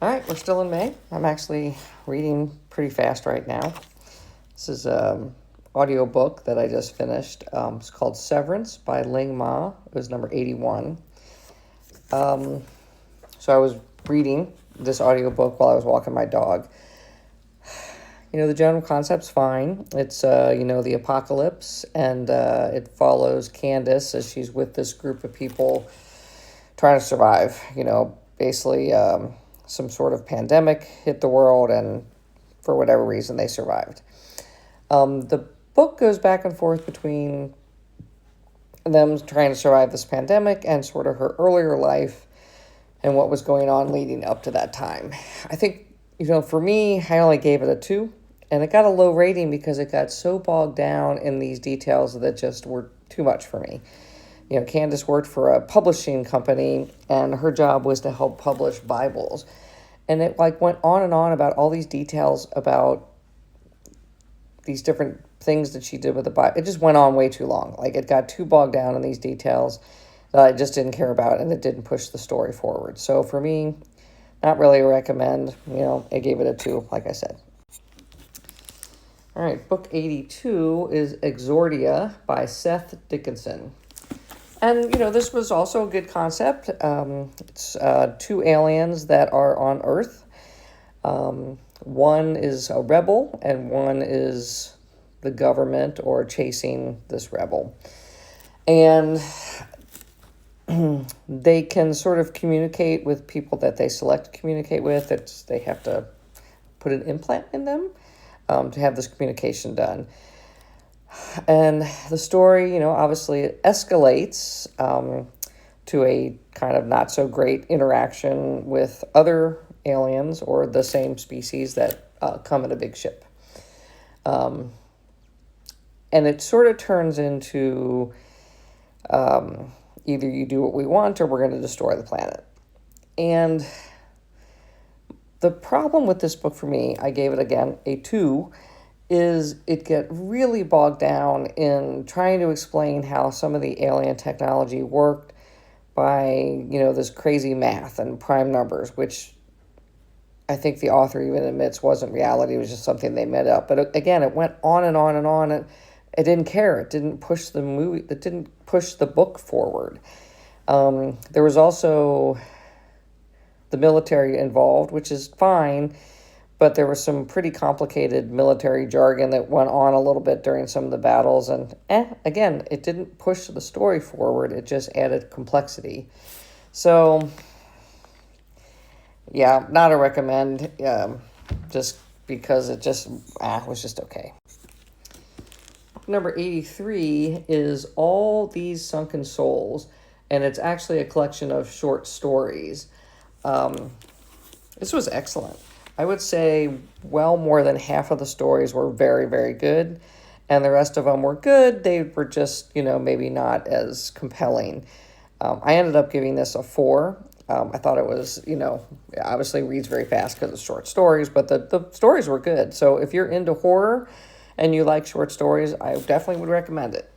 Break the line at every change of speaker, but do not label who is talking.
All right, we're still in May. I'm actually reading pretty fast right now. This is an audio book that I just finished. It's called Severance by Ling Ma. It was number 81. So I was reading this audio book while I was walking my dog. The general concept's fine. It's, the apocalypse, and it follows Candace as she's with this group of people trying to survive. Basically some sort of pandemic hit the world, and for whatever reason, they survived. The book goes back and forth between them trying to survive this pandemic and sort of her earlier life and what was going on leading up to that time. I think, for me, I only gave it a 2. And it got a low rating because it got so bogged down in these details that just were too much for me. Candace worked for a publishing company, and her job was to help publish Bibles. And it went on and on about all these details about these different things that she did with the Bible. It just went on way too long. It got too bogged down in these details that I just didn't care about, and it didn't push the story forward. So for me, not really a recommend. I gave it a 2, like I said. All right, book 82 is Exordia by Seth Dickinson. And, this was also a good concept. It's 2 aliens that are on Earth. One is a rebel, and one is the government or chasing this rebel. And they can sort of communicate with people that they select to communicate with. They have to put an implant in them to have this communication done. And the story, obviously it escalates to a kind of not so great interaction with other aliens or the same species that come in a big ship. And it sort of turns into either you do what we want or we're going to destroy the planet. And the problem with this book for me, I gave it again a 2, is it get really bogged down in trying to explain how some of the alien technology worked by, this crazy math and prime numbers, which I think the author even admits wasn't reality. It was just something they made up. But again, it went on and on and on, and it didn't care. It didn't push the movie. It didn't push the book forward. There was also the military involved, which is fine, but there was some pretty complicated military jargon that went on a little bit during some of the battles, and again, it didn't push the story forward. It just added complexity. So, yeah, not a recommend, just because it just was just okay. Number 83 is All These Sunken Souls, and it's actually a collection of short stories. This was excellent. I would say well more than half of the stories were very, very good, and the rest of them were good. They were just, maybe not as compelling. I ended up giving this a 4. I thought it was, obviously reads very fast because it's short stories, but the stories were good. So if you're into horror and you like short stories, I definitely would recommend it.